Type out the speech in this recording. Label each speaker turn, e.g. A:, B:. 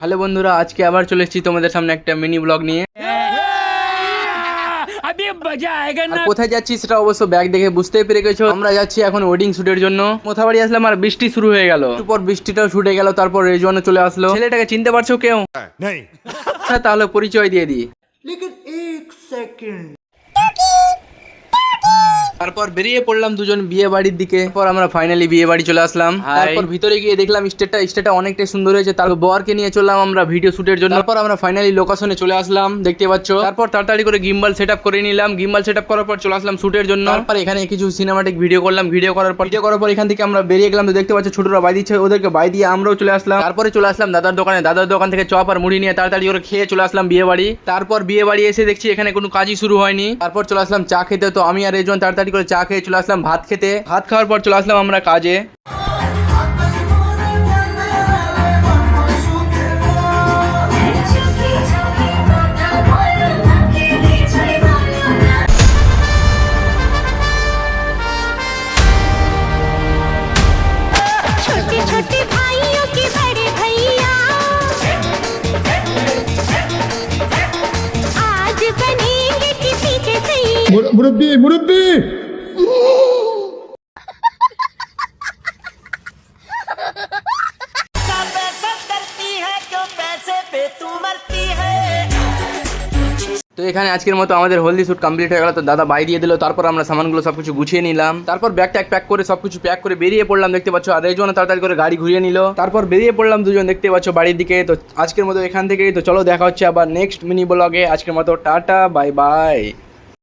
A: Hello বন্ধুরা, আজকে আবার চলে এসেছি তোমাদের সামনে একটা মিনি ব্লগ নিয়ে। আর কোথায় যাচ্ছি সেটা অবশ্য ব্যাগ দেখে বুঝতেই পেরে গেছো। আমরা যাচ্ছি এখন ওয়েডিং শুটের জন্য। মোথাবাড়ি আসলাম আর বৃষ্টি শুরু হয়ে গেল। পর বৃষ্টিটাও ছুটে গেল, তারপর রেজওয়ানও চলে আসলো। ছেলেটাকে চিনতে পারছো কেউ? হ্যাঁ, তাহলে পরিচয় দিয়ে দিই। তারপর বেরিয়ে পড়লাম দুজন বিয়ে বাড়ির দিকে। তারপর আমরা ফাইনালি বিয়ে বাড়ি চলে আসলাম। তারপর ভিতরে গিয়ে দেখলাম স্টেজটা অনেকটাই সুন্দর হয়েছে। তারপর বরকে নিয়ে চললাম আমরা ভিডিও শুটের জন্য। তারপর আমরা ফাইনালি লোকেশনে চলে আসলাম, দেখতে পাচ্ছ। তারপর তাড়াতাড়ি করে গিম্বাল সেট আপ করে নিলাম। গিম্বাল সেট আপ করার পর চলে আসলাম শুটের জন্য। তারপর এখানে কিছু সিনেমাটিক ভিডিও করলাম। ভিডিও করার পর এখান থেকে আমরা বেরিয়ে গেলাম। তো দেখতে পাচ্ছ ছোটরা বাই দিচ্ছে, ওদেরকে বাই দিয়ে আমরাও চলে আসলাম। তারপরে চলে আসলাম দাদার দোকানে। দাদার দোকান থেকে চপ আর মুড়ি নিয়ে তাড়াতাড়ি করে খেয়ে চলে আসলাম বিয়ে বাড়ি। তারপর বিয়ে বাড়ি এসে দেখছি এখানে কোনো কাজই শুরু হয়নি। তারপর চলে আসলাম চা খেতে। তো আমি আর রেজওয়ান তাড়াতাড়ি করে চা খেয়ে চলে আসলাম ভাত খেতে। ভাত খাওয়ার পর চলে আসলাম আমরা কাজে।
B: मुरब्बी मुरब्बी
A: তো এখানে আজকের মতো আমাদের হলদি শুট কমপ্লিট হয়ে গেল। তো দাদা বাই দিয়ে দিল। তারপর আমরা সামানগুলো সবকিছু গুছিয়ে নিলাম। তারপর ব্যাগ ট্যাগ প্যাক করে সবকিছু প্যাক করে বেরিয়ে পড়লাম, দেখতে পাচ্ছ। আর রেজওয়ান তাড়াতাড়ি করে গাড়ি ঘুরিয়ে নিল। তারপর বেরিয়ে পড়লাম দুজন, দেখতে পাচ্ছ, বাড়ির দিকে। তো আজকের মতো এখান থেকেই। তো চলো দেখা হচ্ছে আবার নেক্সট মিনি ব্লগে। আজকের মতো টাটা, বাই বাই।